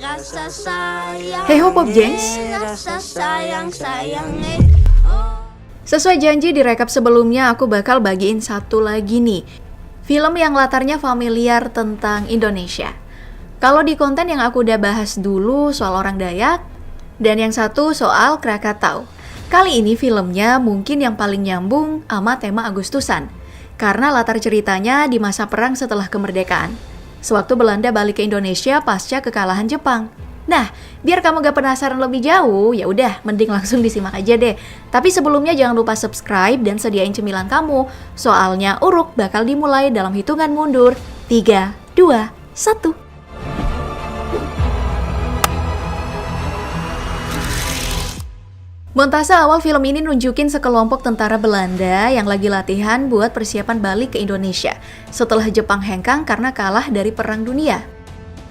Rasa sayang. Hey ho Pop Gengs. Rasa sayang. Sesuai janji di rekap sebelumnya, aku bakal bagiin satu lagi nih, film yang latarnya familiar tentang Indonesia. Kalau di konten yang aku udah bahas dulu soal orang Dayak, dan yang satu soal Krakatau. Kali ini filmnya mungkin yang paling nyambung sama tema Agustusan, karena latar ceritanya di masa perang setelah kemerdekaan, sewaktu Belanda balik ke Indonesia pasca kekalahan Jepang. Nah, biar kamu gak penasaran lebih jauh, ya udah, mending langsung disimak aja deh. Tapi sebelumnya jangan lupa subscribe dan sediain cemilan kamu, soalnya Uruk bakal dimulai dalam hitungan mundur 3, 2, 1. Montase awal film ini nunjukin sekelompok tentara Belanda yang lagi latihan buat persiapan balik ke Indonesia setelah Jepang hengkang karena kalah dari Perang Dunia.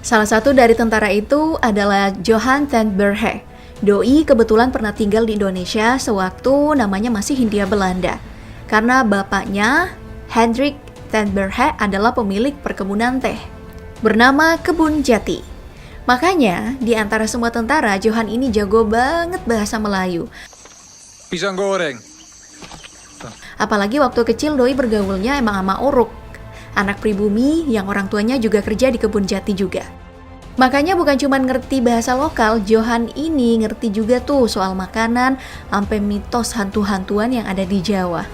Salah satu dari tentara itu adalah Johan ten Berhe. Doi kebetulan pernah tinggal di Indonesia sewaktu namanya masih Hindia Belanda. Karena bapaknya, Hendrik ten Berhe, adalah pemilik perkebunan teh bernama Kebun Jati. Makanya, di antara semua tentara, Johan ini jago banget bahasa Melayu. Pisang goreng. Apalagi waktu kecil Doi bergaulnya emang sama Uruk, anak pribumi yang orang tuanya juga kerja di kebun jati juga. Makanya bukan cuma ngerti bahasa lokal, Johan ini ngerti juga tuh soal makanan, sampai mitos hantu-hantuan yang ada di Jawa.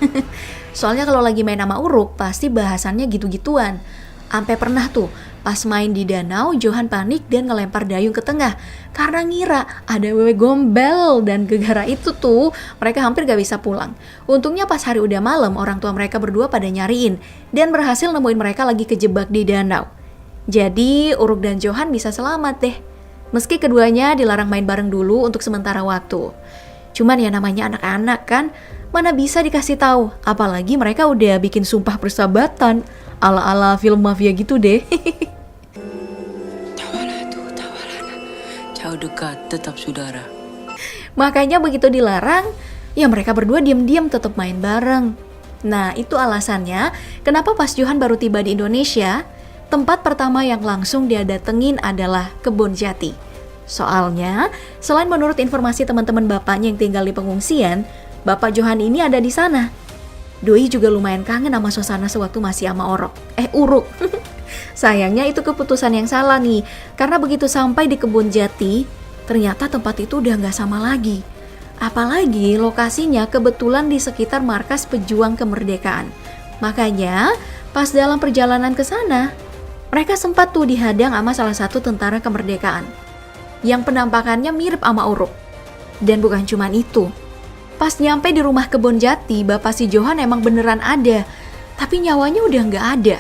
Soalnya kalau lagi main sama Uruk, pasti bahasannya gitu-gituan. Sampai pernah tuh, pas main di danau, Johan panik dan ngelempar dayung ke tengah karena ngira ada wewe gombel, dan gegara itu tuh mereka hampir gak bisa pulang. Untungnya pas hari udah malam, orang tua mereka berdua pada nyariin dan berhasil nemuin mereka lagi kejebak di danau. Jadi Uruk dan Johan bisa selamat deh, meski keduanya dilarang main bareng dulu untuk sementara waktu. Cuman ya namanya anak-anak kan, mana bisa dikasih tahu, apalagi mereka udah bikin sumpah persahabatan ala-ala film mafia gitu deh. Jauh dekat tetap saudara. Makanya begitu dilarang, ya mereka berdua diam-diam tetap main bareng. Nah, itu alasannya kenapa pas Johan baru tiba di Indonesia, tempat pertama yang langsung dia datengin adalah Kebun Jati. Soalnya, selain menurut informasi teman-teman bapaknya yang tinggal di pengungsian, bapak Johan ini ada di sana. Doi juga lumayan kangen sama suasana sewaktu masih sama Uruk. Sayangnya itu keputusan yang salah nih, karena begitu sampai di Kebun Jati, ternyata tempat itu udah gak sama lagi. Apalagi lokasinya kebetulan di sekitar markas pejuang kemerdekaan. Makanya, pas dalam perjalanan ke sana, mereka sempat tuh dihadang sama salah satu tentara kemerdekaan yang penampakannya mirip sama Uruk. Dan bukan cuman itu, pas nyampe di rumah Kebun Jati, bapak si Johan emang beneran ada, tapi nyawanya udah gak ada.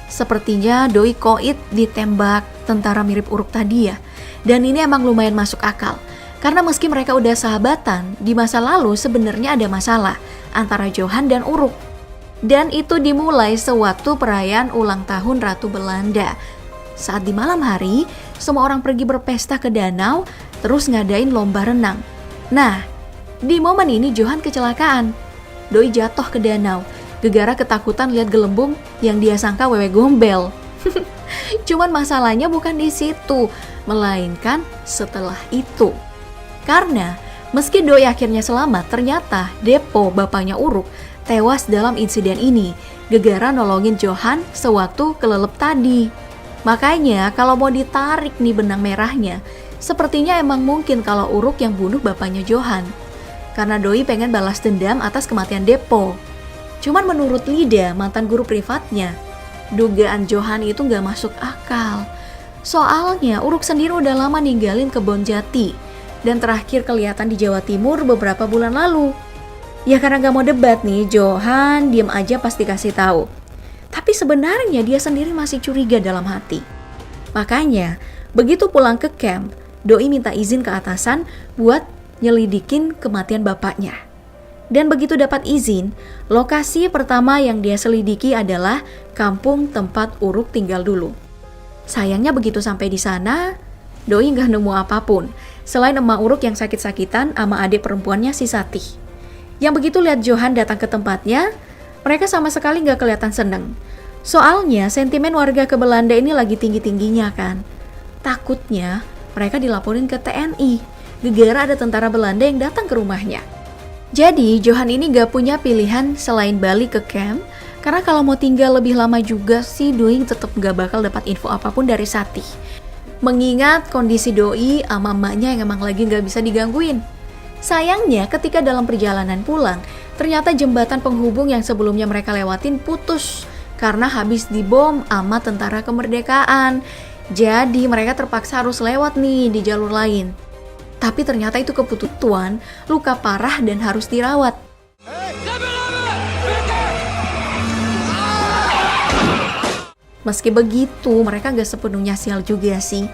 Sepertinya Doi koit ditembak tentara mirip Uruk tadi ya. Dan ini emang lumayan masuk akal, karena meski mereka udah sahabatan, di masa lalu sebenarnya ada masalah antara Johan dan Uruk. Dan itu dimulai sewaktu perayaan ulang tahun Ratu Belanda. Saat di malam hari, semua orang pergi berpesta ke danau, terus ngadain lomba renang. Nah, di momen ini Johan kecelakaan. Doi jatuh ke danau, gegara ketakutan lihat gelembung yang dia sangka wewe gombel. Cuman masalahnya bukan di situ, melainkan setelah itu. Karena meski Doi akhirnya selamat, ternyata Depo, bapaknya Uruk, tewas dalam insiden ini, gegara nolongin Johan sewaktu kelelep tadi. Makanya kalau mau ditarik nih benang merahnya, sepertinya emang mungkin kalau Uruk yang bunuh bapaknya Johan. Karena Doi pengen balas dendam atas kematian Depo. Cuman menurut Lida, mantan guru privatnya, dugaan Johan itu gak masuk akal. Soalnya Uruk sendiri udah lama ninggalin Kebun Jati, dan terakhir kelihatan di Jawa Timur beberapa bulan lalu. Ya karena gak mau debat nih, Johan diem aja pas dikasih tahu. Tapi sebenarnya dia sendiri masih curiga dalam hati. Makanya, begitu pulang ke camp, Doi minta izin ke atasan buat nyelidikin kematian bapaknya. Dan begitu dapat izin, lokasi pertama yang dia selidiki adalah kampung tempat Uruk tinggal dulu. Sayangnya begitu sampai di sana, Doi nggak nemu apapun selain emak Uruk yang sakit-sakitan sama adik perempuannya si Satih. Yang begitu lihat Johan datang ke tempatnya, mereka sama sekali nggak kelihatan seneng. Soalnya sentimen warga ke Belanda ini lagi tinggi-tingginya kan. Takutnya mereka dilaporin ke TNI. Gara-gara ada tentara Belanda yang datang ke rumahnya. Jadi Johan ini gak punya pilihan selain balik ke camp, karena kalau mau tinggal lebih lama juga sih Doi tetap gak bakal dapat info apapun dari Sati. Mengingat kondisi Doi sama emaknya yang emang lagi gak bisa digangguin. Sayangnya ketika dalam perjalanan pulang, ternyata jembatan penghubung yang sebelumnya mereka lewatin putus karena habis dibom sama tentara kemerdekaan. Jadi mereka terpaksa harus lewat nih di jalur lain. Tapi ternyata itu keputusan, luka parah dan harus dirawat. Meski begitu, mereka gak sepenuhnya sial juga sih.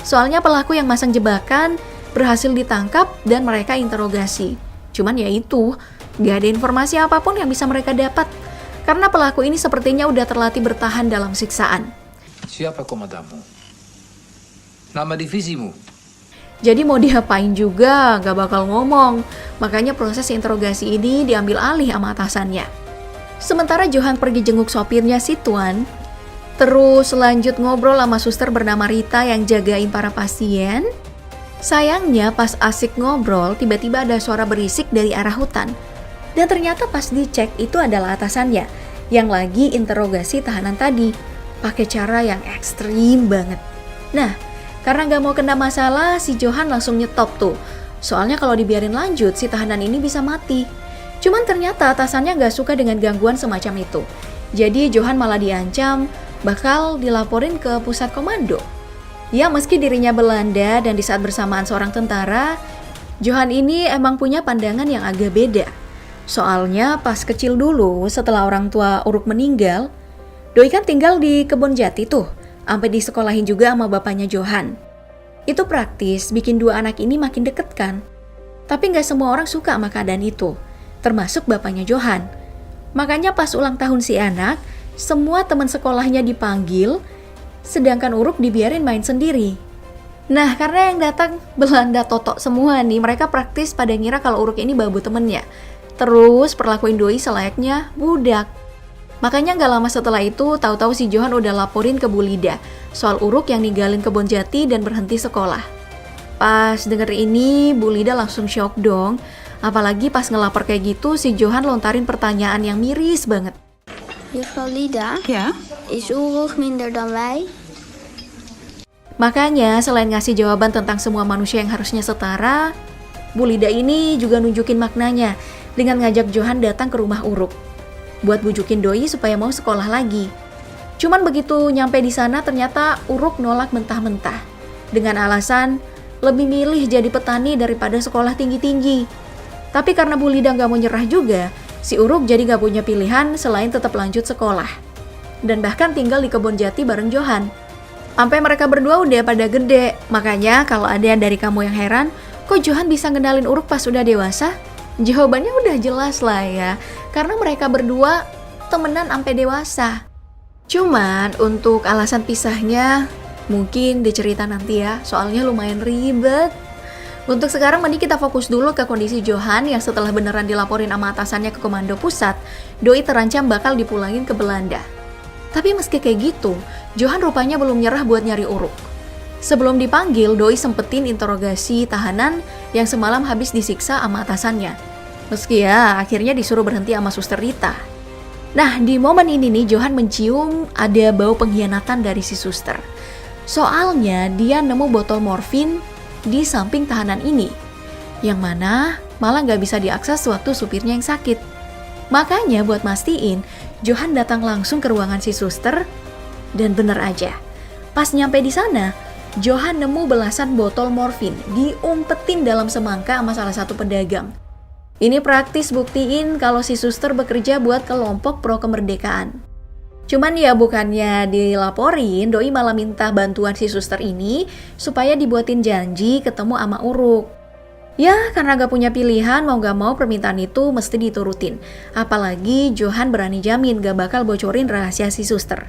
Soalnya pelaku yang masang jebakan berhasil ditangkap dan mereka interogasi. Cuman ya itu, gak ada informasi apapun yang bisa mereka dapat. Karena pelaku ini sepertinya udah terlatih bertahan dalam siksaan. Siapa komandamu? Nama divisimu? Jadi mau diapain juga gak bakal ngomong. Makanya proses interogasi ini diambil alih sama atasannya. Sementara Johan pergi jenguk sopirnya si Tuan, terus lanjut ngobrol sama suster bernama Rita yang jagain para pasien. Sayangnya pas asik ngobrol, tiba-tiba ada suara berisik dari arah hutan. Dan ternyata pas dicek itu adalah atasannya yang lagi interogasi tahanan tadi, pakai cara yang ekstrim banget. Nah, karena gak mau kena masalah, si Johan langsung nyetop tuh. Soalnya kalau dibiarin lanjut, si tahanan ini bisa mati. Cuman ternyata atasannya gak suka dengan gangguan semacam itu. Jadi Johan malah diancam bakal dilaporin ke pusat komando. Ya meski dirinya Belanda dan di saat bersamaan seorang tentara, Johan ini emang punya pandangan yang agak beda. Soalnya pas kecil dulu setelah orang tua Uruk meninggal, Doi kan tinggal di Kebon Jati tuh, sampai disekolahin juga sama bapaknya Johan. Itu praktis bikin dua anak ini makin deket kan. Tapi gak semua orang suka sama keadaan itu, termasuk bapaknya Johan. Makanya pas ulang tahun si anak, semua teman sekolahnya dipanggil, sedangkan Uruk dibiarin main sendiri. Nah, karena yang datang Belanda totok semua nih, mereka praktis pada ngira kalau Uruk ini babu temennya. Terus perlakuin Doi selayaknya budak. Makanya gak lama setelah itu, tahu-tahu si Johan udah laporin ke Bu Lida soal Uruk yang ninggalin Kebon Jati dan berhenti sekolah. Pas denger ini, Bu Lida langsung shock dong. Apalagi pas ngelapor kayak gitu, si Johan lontarin pertanyaan yang miris banget. Juffrouw Lida, Ja? is Uruk minder dan wij? Makanya selain ngasih jawaban tentang semua manusia yang harusnya setara, Bu Lida ini juga nunjukin maknanya dengan ngajak Johan datang ke rumah Uruk buat bujukin Doi supaya mau sekolah lagi. Cuman begitu nyampe di sana ternyata Uruk nolak mentah-mentah dengan alasan lebih milih jadi petani daripada sekolah tinggi-tinggi. Tapi karena Bu Lida gak mau nyerah juga, si Uruk jadi gak punya pilihan selain tetap lanjut sekolah. Dan bahkan tinggal di Kebon Jati bareng Johan. Sampai mereka berdua udah pada gede. Makanya kalau ada yang dari kamu yang heran, kok Johan bisa ngenalin Uruk pas udah dewasa? Jawabannya udah jelas lah ya. Karena mereka berdua temenan sampai dewasa. Cuman untuk alasan pisahnya mungkin dicerita nanti ya, soalnya lumayan ribet. Untuk sekarang mending kita fokus dulu ke kondisi Johan yang setelah beneran dilaporin sama atasannya ke komando pusat, Doi terancam bakal dipulangin ke Belanda. Tapi meski kayak gitu, Johan rupanya belum nyerah buat nyari Uruk. Sebelum dipanggil, Doi sempetin interogasi tahanan yang semalam habis disiksa sama atasannya. Meski ya akhirnya disuruh berhenti sama suster Rita. Nah, di momen ini nih Johan mencium ada bau pengkhianatan dari si suster. Soalnya dia nemu botol morfin di samping tahanan ini, yang mana malah gak bisa diakses waktu supirnya yang sakit. Makanya buat mastiin, Johan datang langsung ke ruangan si suster, dan bener aja. Pas nyampe di sana, Johan nemu belasan botol morfin diumpetin dalam semangka sama salah satu pedagang. Ini praktis buktiin kalau si suster bekerja buat kelompok pro kemerdekaan. Cuman ya bukannya dilaporin, Doi malah minta bantuan si suster ini supaya dibuatin janji ketemu sama Uruk. Ya karena gak punya pilihan, mau gak mau permintaan itu mesti diturutin. Apalagi Johan berani jamin gak bakal bocorin rahasia si suster.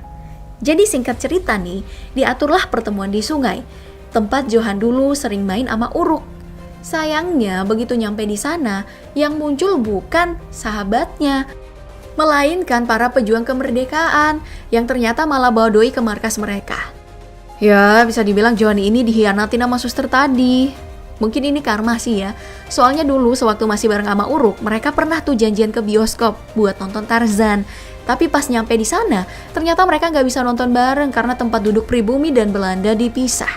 Jadi singkat cerita nih, diaturlah pertemuan di sungai, tempat Johan dulu sering main sama Uruk. Sayangnya begitu nyampe di sana, yang muncul bukan sahabatnya, melainkan para pejuang kemerdekaan yang ternyata malah bawa Doi ke markas mereka. Ya, bisa dibilang Johan ini dikhianatin sama suster tadi. Mungkin ini karma sih ya. Soalnya dulu sewaktu masih bareng sama Uruk, mereka pernah tuh janjian ke bioskop buat nonton Tarzan. Tapi pas nyampe di sana, ternyata mereka nggak bisa nonton bareng karena tempat duduk pribumi dan Belanda dipisah.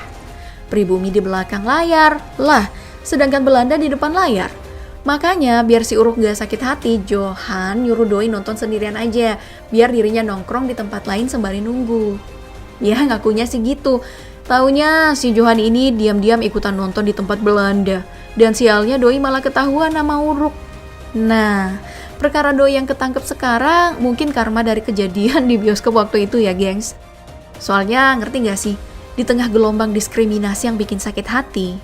Pribumi di belakang layar, lah, sedangkan Belanda di depan layar. Makanya biar si Uruk gak sakit hati, Johan nyuruh Doi nonton sendirian aja, biar dirinya nongkrong di tempat lain sembari nunggu. Ya ngakunya sih gitu. Taunya si Johan ini diam-diam ikutan nonton di tempat Belanda. Dan sialnya Doi malah ketahuan sama Uruk. Nah, perkara Doi yang ketangkep sekarang mungkin karma dari kejadian di bioskop waktu itu ya gengs. Soalnya ngerti gak sih, di tengah gelombang diskriminasi yang bikin sakit hati,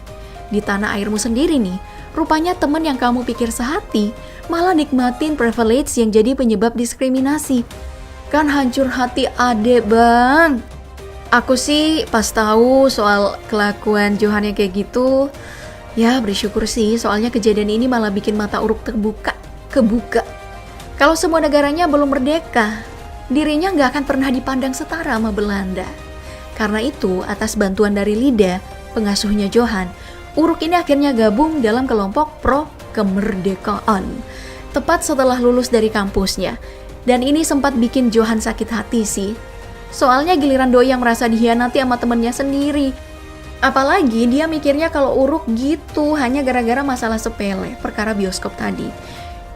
di tanah airmu sendiri nih, rupanya temen yang kamu pikir sehati malah nikmatin privilege yang jadi penyebab diskriminasi. Kan hancur hati ade bang. Aku sih pas tahu soal kelakuan Johan yang kayak gitu, ya bersyukur sih, soalnya kejadian ini malah bikin mata Uruk kebuka. Kalau semua negaranya belum merdeka, dirinya nggak akan pernah dipandang setara sama Belanda. Karena itu, atas bantuan dari Lida, pengasuhnya Johan, Uruk ini akhirnya gabung dalam kelompok pro kemerdekaan. Tepat setelah lulus dari kampusnya. Dan ini sempat bikin Johan sakit hati sih. Soalnya giliran Doi yang merasa dikhianati sama temennya sendiri. Apalagi dia mikirnya kalau Uruk gitu hanya gara-gara masalah sepele, perkara bioskop tadi.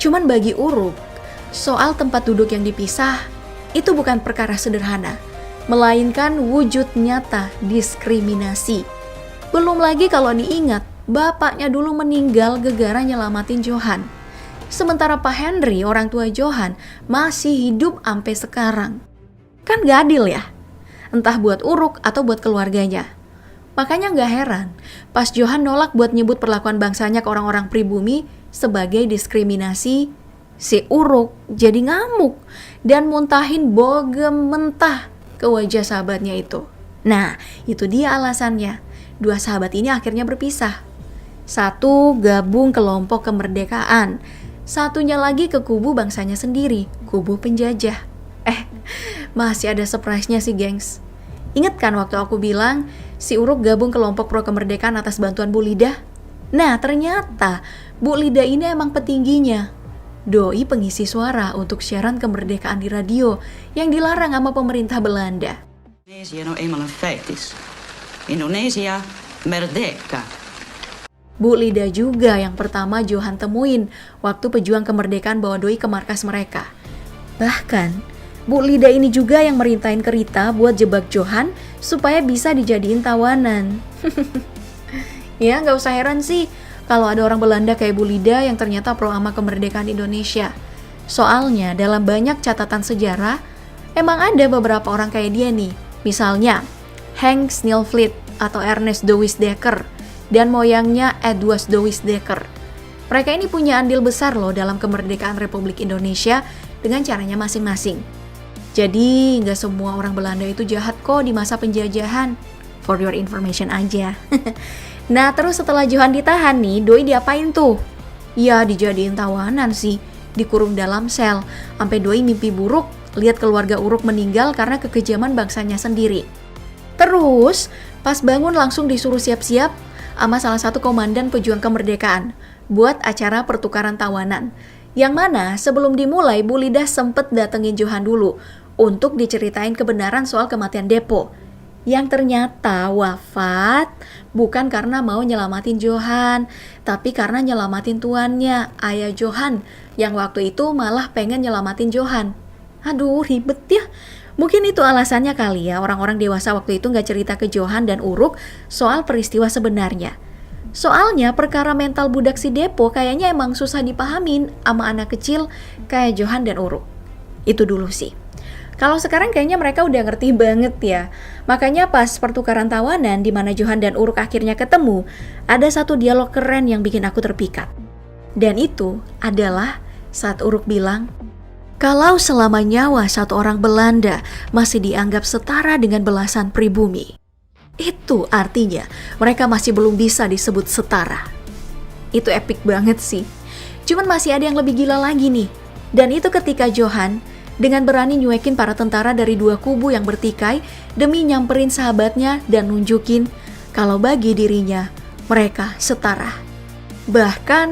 Cuman bagi Uruk, soal tempat duduk yang dipisah itu bukan perkara sederhana, melainkan wujud nyata diskriminasi. Belum lagi kalau diingat, bapaknya dulu meninggal gegara nyelamatin Johan. Sementara Pak Henry, orang tua Johan, masih hidup sampai sekarang. Kan gak adil ya? Entah buat Uruk atau buat keluarganya. Makanya gak heran, pas Johan nolak buat nyebut perlakuan bangsanya ke orang-orang pribumi sebagai diskriminasi, si Uruk jadi ngamuk dan muntahin bogem mentah ke wajah sahabatnya itu. Nah, itu dia alasannya. Dua sahabat ini akhirnya berpisah. Satu gabung kelompok kemerdekaan, satunya lagi ke kubu bangsanya sendiri, kubu penjajah. Masih ada surprise-nya sih gengs. Ingat kan waktu aku bilang si Uruk gabung kelompok pro kemerdekaan atas bantuan Bu Lida? Nah ternyata Bu Lida ini emang petingginya. Doi pengisi suara untuk siaran kemerdekaan di radio yang dilarang sama pemerintah Belanda. Indonesia nou eenmaal een feit is. Indonesia merdeka. Bu Lida juga yang pertama Johan temuin waktu pejuang kemerdekaan bawa Doi ke markas mereka. Bahkan Bu Lida ini juga yang merintahin ke Rita buat jebak Johan supaya bisa dijadiin tawanan. Ya gak usah heran sih kalau ada orang Belanda kayak Bu Lida yang ternyata pro ama kemerdekaan Indonesia. Soalnya dalam banyak catatan sejarah, emang ada beberapa orang kayak dia nih. Misalnya Henk Snillfleet atau Ernest de Wisdecker dan moyangnya Edward de Wisdecker. Mereka ini punya andil besar loh dalam kemerdekaan Republik Indonesia dengan caranya masing-masing. Jadi nggak semua orang Belanda itu jahat kok di masa penjajahan. For your information aja. Nah terus setelah Johan ditahan nih, Doi diapain tuh? Ya dijadiin tawanan sih, dikurung dalam sel. Sampai Doi mimpi buruk lihat keluarga Uruk meninggal karena kekejaman bangsanya sendiri. Terus pas bangun langsung disuruh siap-siap sama salah satu komandan pejuang kemerdekaan buat acara pertukaran tawanan. Yang mana sebelum dimulai Bu Lida sempet datengin Johan dulu untuk diceritain kebenaran soal kematian Depo. Yang ternyata wafat bukan karena mau nyelamatin Johan, tapi karena nyelamatin tuannya, ayah Johan, yang waktu itu malah pengen nyelamatin Johan. Aduh ribet ya. Mungkin itu alasannya kali ya orang-orang dewasa waktu itu gak cerita ke Johan dan Uruk soal peristiwa sebenarnya. Soalnya perkara mental budak si Depo kayaknya emang susah dipahamin sama anak kecil kayak Johan dan Uruk. Itu dulu sih. Kalau sekarang kayaknya mereka udah ngerti banget ya. Makanya pas pertukaran tawanan di mana Johan dan Uruk akhirnya ketemu, ada satu dialog keren yang bikin aku terpikat. Dan itu adalah saat Uruk bilang, kalau selama nyawa satu orang Belanda masih dianggap setara dengan belasan pribumi, itu artinya mereka masih belum bisa disebut setara. Itu epic banget sih. Cuman masih ada yang lebih gila lagi nih. Dan itu ketika Johan dengan berani nyuekin para tentara dari dua kubu yang bertikai demi nyamperin sahabatnya dan nunjukin kalau bagi dirinya mereka setara. Bahkan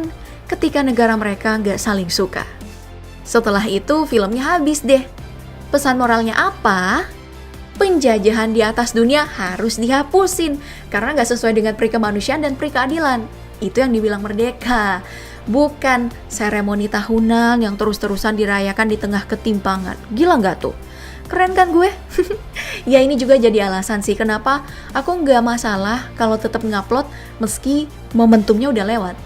ketika negara mereka nggak saling suka. Setelah itu filmnya habis deh. Pesan moralnya apa? Penjajahan di atas dunia harus dihapusin karena nggak sesuai dengan peri kemanusiaan dan peri keadilan. Itu yang dibilang merdeka. Bukan seremoni tahunan yang terus-terusan dirayakan di tengah ketimpangan. Gila nggak tuh? Keren kan gue? Ya ini juga jadi alasan sih kenapa aku nggak masalah kalau tetap ngupload meski momentumnya udah lewat.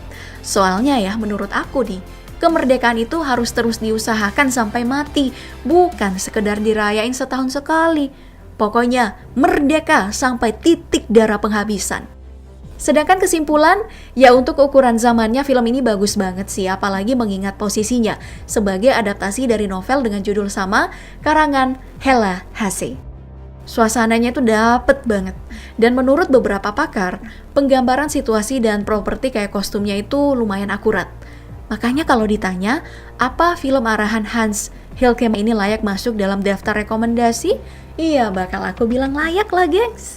Soalnya ya menurut aku nih, kemerdekaan itu harus terus diusahakan sampai mati, bukan sekedar dirayain setahun sekali. Pokoknya merdeka sampai titik darah penghabisan. Sedangkan kesimpulan, ya untuk ukuran zamannya film ini bagus banget sih, apalagi mengingat posisinya sebagai adaptasi dari novel dengan judul sama, karangan Hella Hase. Suasananya itu dapet banget, dan menurut beberapa pakar, penggambaran situasi dan properti kayak kostumnya itu lumayan akurat. Makanya kalau ditanya, apa film arahan Hans Hielkema ini layak masuk dalam daftar rekomendasi? Iya, bakal aku bilang layak lah, gengs.